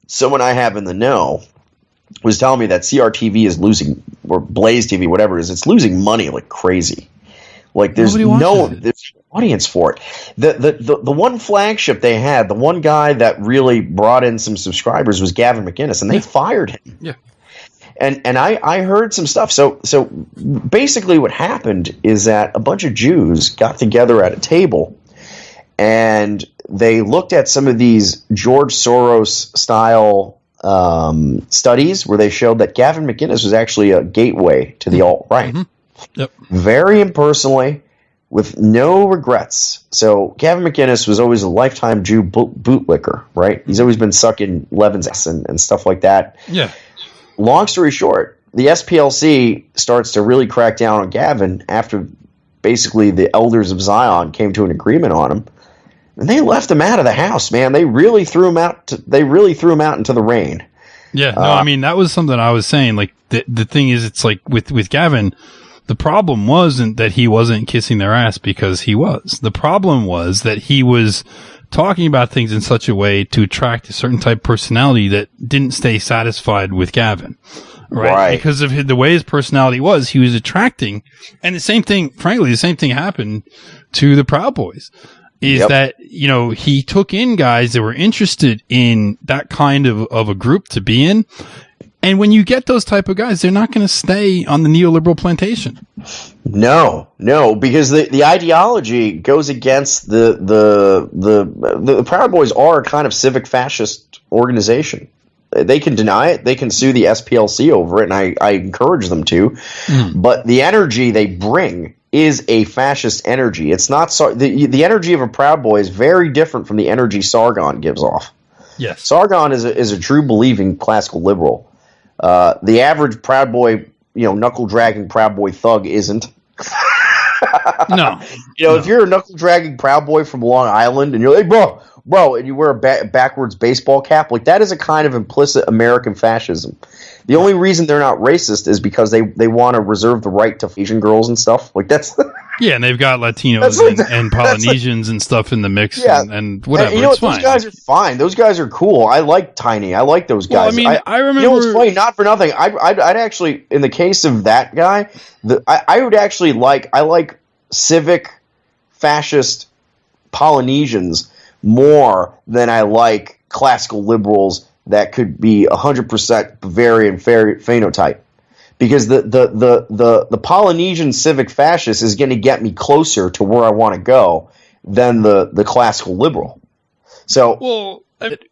someone I have in the know was telling me that CRTV is losing, or Blaze TV, whatever it is, it's losing money like crazy. Like there's no audience for it. The one flagship they had, the one guy that really brought in some subscribers was Gavin McInnes, and they fired him. Yeah. And I heard some stuff. So basically what happened is that a bunch of Jews got together at a table and they looked at some of these George Soros style studies where they showed that Gavin McInnes was actually a gateway to the alt-right. Mm-hmm. Yep. Very impersonally, with no regrets. So Gavin McInnes was always a lifetime Jew bootlicker, right? He's always been sucking Levin's ass and stuff like that. Yeah. Long story short, the SPLC starts to really crack down on Gavin after basically the elders of Zion came to an agreement on him. And they left him out of the house, man. They really threw him out. They really threw him out into the rain. Yeah, no, I mean, that was something I was saying. Like, the thing is, it's like with Gavin, the problem wasn't that he wasn't kissing their ass, because he was. The problem was that he was talking about things in such a way to attract a certain type of personality that didn't stay satisfied with Gavin. Right? Because of the way his personality was, he was attracting. And the same thing, frankly, the same thing happened to the Proud Boys. Is that, you know, he took in guys that were interested in that kind of a group to be in. And when you get those type of guys, they're not going to stay on the neoliberal plantation. No, because the ideology goes against the Proud Boys are a kind of civic fascist organization. They can deny it. They can sue the SPLC over it, and I encourage them to. But the energy they bring is a fascist energy. It's not the energy of a Proud Boy is very different from the energy Sargon gives off. Yes, Sargon is a true believing classical liberal. The average Proud Boy, knuckle dragging Proud Boy thug isn't. No, if you're a knuckle dragging Proud Boy from Long Island and you're like, bro, and you wear a backwards baseball cap, like that is a kind of implicit American fascism. The only reason they're not racist is because they want to reserve the right to Asian girls and stuff. Like that's yeah, and they've got Latinos and Polynesians and stuff in the mix, and whatever. And it's those fine. guys are fine. Those guys are cool. I like Tiny. I like those guys. Well, I mean, I remember. What's funny? Not for nothing. I'd actually, in the case of that guy, I would actually like civic fascist Polynesians more than I like classical liberals that could be 100% Bavarian phenotype, because the Polynesian civic fascist is going to get me closer to where I want to go than the classical liberal. So,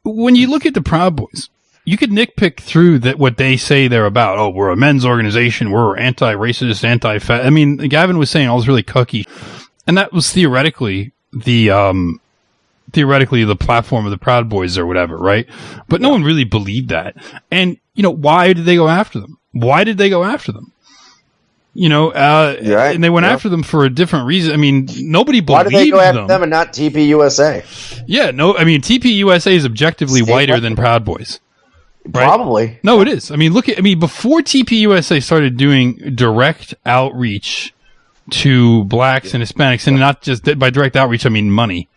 when you look at the Proud Boys, you could nitpick through that what they say they're about. Oh, we're a men's organization. We're anti-racist, anti-fat. I mean, Gavin was saying all this really cucky, and that was theoretically the platform of the Proud Boys or whatever, right? But no one really believed that. And, why did they go after them? And they went after them for a different reason. I mean, nobody believed them. Why did they go after them and not TPUSA? Yeah, no, I mean, TPUSA is objectively whiter than Proud Boys. Right? Probably. No, it is. I mean, before TPUSA started doing direct outreach to blacks and Hispanics, and not just by direct outreach, I mean money.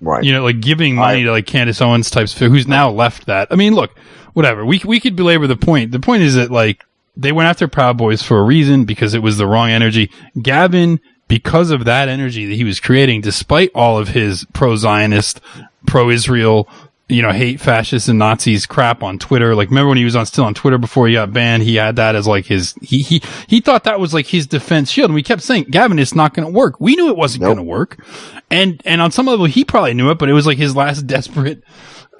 Right. Like giving money to like Candace Owens types, who's now left that. I mean, look, whatever. We could belabor the point. The point is that like they went after Proud Boys for a reason, because it was the wrong energy. Gavin, because of that energy that he was creating, despite all of his pro-Zionist, pro-Israel, hate fascists and Nazis crap on Twitter. Like, remember when he was still on Twitter before he got banned? He had that as like his, he thought that was like his defense shield. And we kept saying, Gavin, it's not going to work. We knew it wasn't going to work. And on some level, he probably knew it, but it was like his last desperate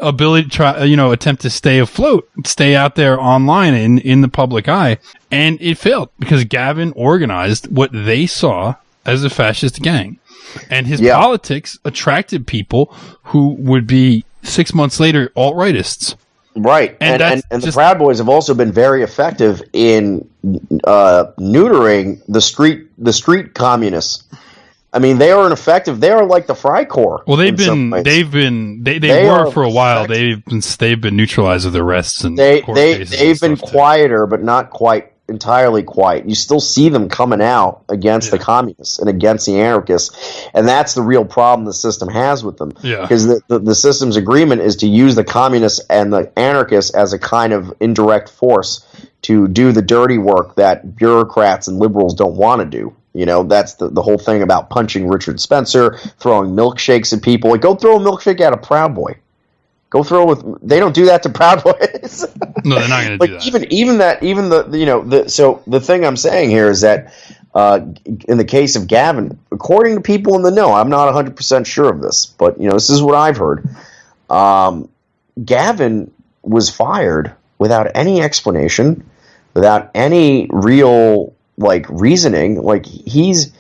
ability to try, attempt to stay afloat, stay out there online in the public eye. And it failed because Gavin organized what they saw as a fascist gang. And his politics attracted people who would be 6 months later alt-rightists. Right. And the Proud Boys have also been very effective in neutering the street communists. I mean, they are like the Fry Corps. Well, they were for a while. They've been neutralized with arrests and they've been quieter, but not quite entirely quiet. You still see them coming out against the communists and against the anarchists, and that's the real problem the system has with them. Yeah. Because the system's agreement is to use the communists and the anarchists as a kind of indirect force to do the dirty work that bureaucrats and liberals don't want to do. You know, that's the whole thing about punching Richard Spencer, throwing milkshakes at people. Like, go throw a milkshake at a Proud Boy. Go throw with. They don't do that to Proud Boys. No, they're not going to do that. So the thing I'm saying here is that in the case of Gavin, according to people in the know, I'm not 100% sure of this, but this is what I've heard. Gavin was fired without any explanation, without any real reasoning. Like he's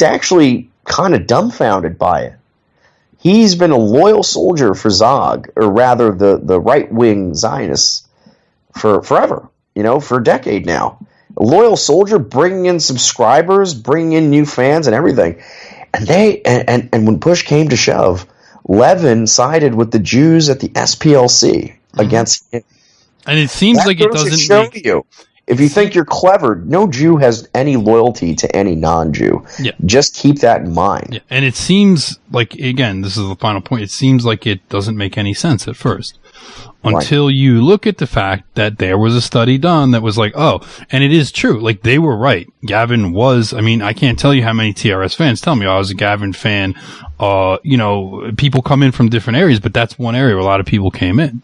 actually kind of dumbfounded by it. He's been a loyal soldier for Zog, or rather the right-wing Zionists, for forever, for a decade now. A loyal soldier, bringing in subscribers, bringing in new fans and everything. And and when push came to shove, Levin sided with the Jews at the SPLC against him. And it seems like it doesn't show you. If you think you're clever, no Jew has any loyalty to any non-Jew. Yeah. Just keep that in mind. Yeah. And it seems like, again, this is the final point, it seems like it doesn't make any sense at first. Until you look at the fact that there was a study done that was like, oh, and it is true. Like, they were right. Gavin was, I can't tell you how many TRS fans tell me, I was a Gavin fan. People come in from different areas, but that's one area where a lot of people came in.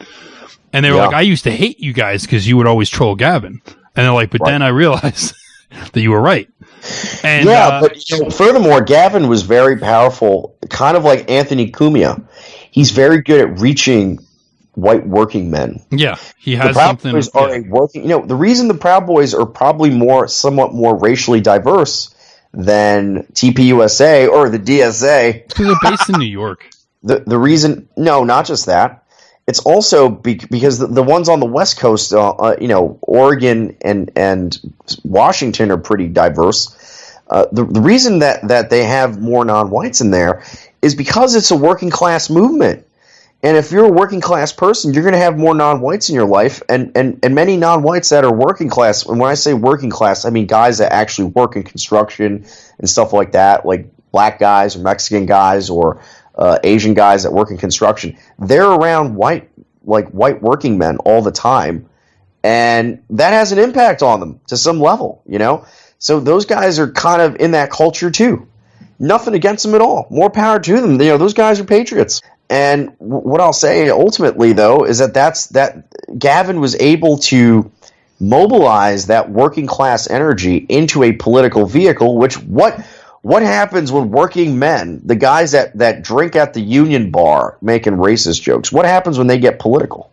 And they were like, I used to hate you guys because you would always troll Gavin. And they're like, but then I realized that you were right. And, but furthermore, Gavin was very powerful, kind of like Anthony Cumia. He's very good at reaching white working men. Yeah, he has the Proud something. Boys are a working. The reason the Proud Boys are probably somewhat more racially diverse than TPUSA or the DSA. Because they're based in New York. The reason, no, not just that. It's also because the ones on the West Coast, Oregon and Washington are pretty diverse. The reason that they have more non-whites in there is because it's a working class movement. And if you're a working class person, you're going to have more non-whites in your life, and many non-whites that are working class. And when I say working class, I mean guys that actually work in construction and stuff like that, like black guys or Mexican guys or Asian guys that work in construction. They're around white working men all the time, and that has an impact on them to some level, So those guys are kind of in that culture too. Nothing against them at all. More power to them. Those guys are patriots. And what I'll say ultimately, though, is that Gavin was able to mobilize that working class energy into a political vehicle. Which what happens when working men, the guys that drink at the Union Bar making racist jokes, what happens when they get political?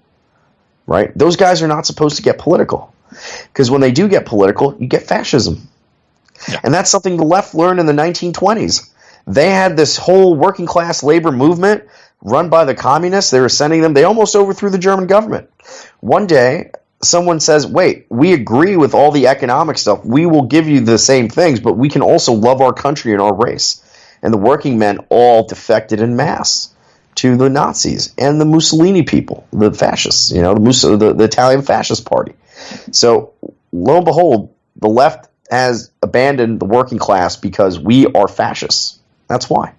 Right? Those guys are not supposed to get political, because when they do get political, you get fascism. Yeah. And that's something the left learned in the 1920s. They had this whole working class labor movement run by the communists. They were sending them. They almost overthrew the German government. One day, someone says, wait, we agree with all the economic stuff. We will give you the same things, but we can also love our country and our race. And the working men all defected en masse to the Nazis and the Mussolini people, the fascists, the Italian fascist party. So, lo and behold, the left has abandoned the working class because we are fascists. That's why.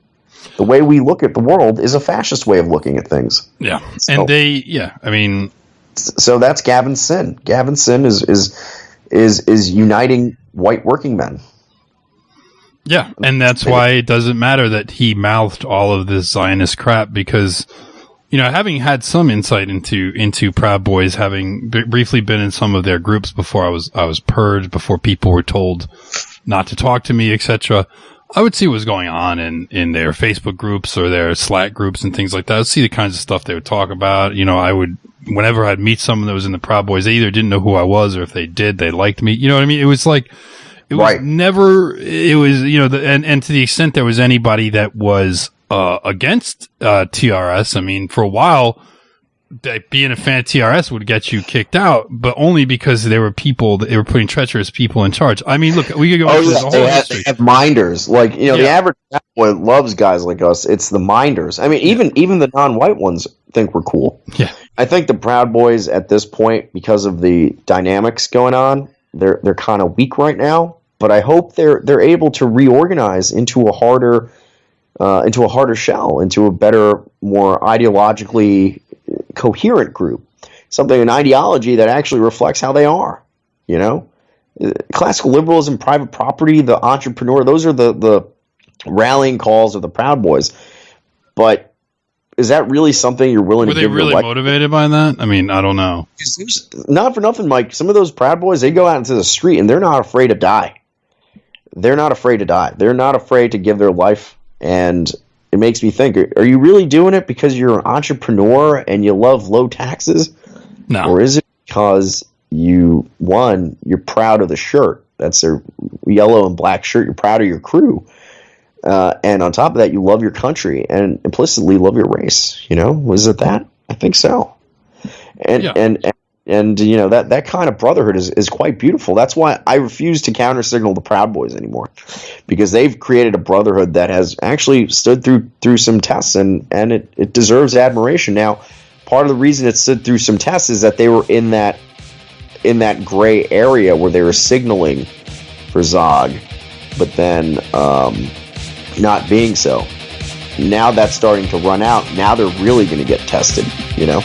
The way we look at the world is a fascist way of looking at things. Yeah. So, and so that's Gavin's sin. Gavin's sin is uniting white working men. Yeah, and that's why it doesn't matter that he mouthed all of this Zionist crap, because, having had some insight into Proud Boys, having briefly been in some of their groups before I was purged, before people were told not to talk to me, etc., I would see what was going on in their Facebook groups or their Slack groups and things like that. I would see the kinds of stuff they would talk about. I would, whenever I'd meet someone that was in the Proud Boys, they either didn't know who I was, or if they did, they liked me. You know what I mean? It was like, it was right. Never, it was, and to the extent there was anybody that was, against, TRS, for a while, being a fan of TRS would get you kicked out, but only because they were putting treacherous people in charge. Look, we could go into this whole history. They have minders. The average boy loves guys like us. It's the minders. Even the non-white ones think we're cool. Yeah. I think the Proud Boys at this point, because of the dynamics going on, they're kind of weak right now. But I hope they're able to reorganize into a harder shell, into a better, more ideologically coherent group, something, an ideology that actually reflects how they are. You know, classical liberalism, private property, the entrepreneur, those are the rallying calls of the Proud Boys. But is that really something you're willing Were to they give really your life? motivated by that? I mean, I don't know. Not for nothing, Mike. Some of those Proud Boys, they go out into the street and they're not afraid to die. They're not afraid to die. They're not afraid to give their life. And it makes me think, are you really doing it because you're an entrepreneur and you love low taxes? No. Or is it because you're proud of the shirt? That's their yellow and black shirt. You're proud of your crew. And on top of that, you love your country and implicitly love your race. You know, was it that? I think so. And Yeah. and you know, that kind of brotherhood is quite beautiful. That's why I refuse to counter signal the Proud Boys anymore, because they've created a brotherhood that has actually stood through some tests, and it deserves admiration. Now, part of the reason it stood through some tests is that they were in that gray area where they were signaling for Zog, but then not being so. Now that's starting to run out. Now they're really going to get tested, you know?